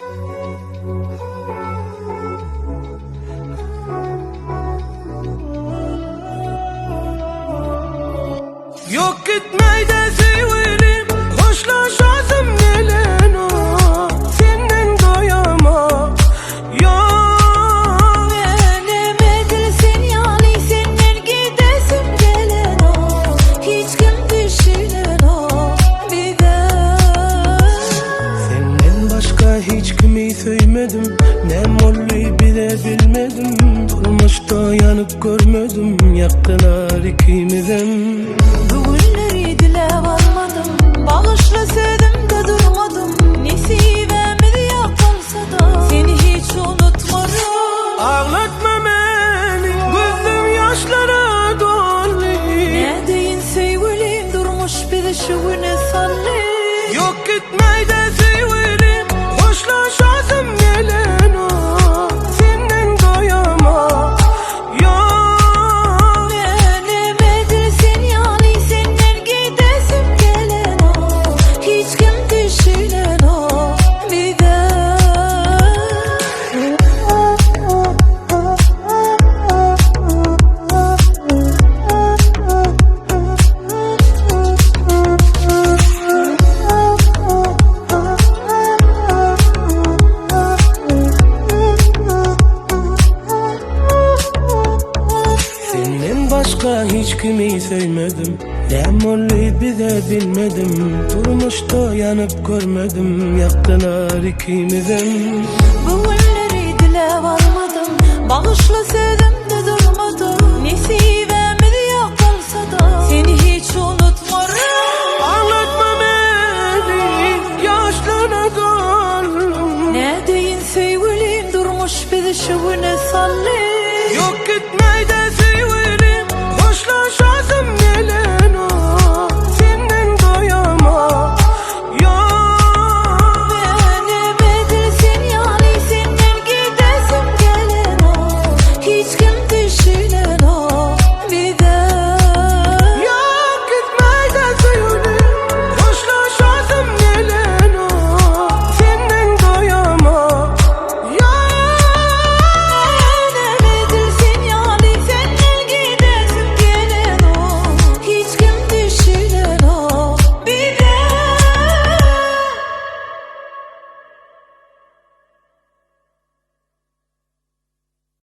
Yok gitmeyde severim, hoşlaşasım gelen o senden doyama. Yok benim edilsin yani senden gidesim gelen o, hiç kim düşünen o bir de. senden başka hiç kimi sevmedim, ne molli bile bilmedim. Durmuşta yanıp görmedim, yaktılar ikimizden. Bugünleri dile varmadım, bağışla sevdim de durmadım. Nesibime de yapılsa da seni hiç unutmadım. Ağlatma beni, gözüm yaşlara dolu. Ne deyin sevgilim, durmuş bir de şu güne salli. Yok gitmeyde severim, hoşlaşasım gelen o senden doyama. Yok Benim edilsin yani senden gidesim gelen o, hiç kim düşünen o bir de. senden başka hiç kimi sevmedim, ne molli bile bilmedim. Durmuşta yanıp görmedim, yaktılar ikimizden. Bugünleri dile varmadım, bağışla sevdim de durmadım. Nesibime de yapılsa da seni hiç unutmadım. Ağlatma beni, yaşlara dolu. Ne deyin sevgilim, durmuş bir de şu güne salli. Yok gitmeyde severim,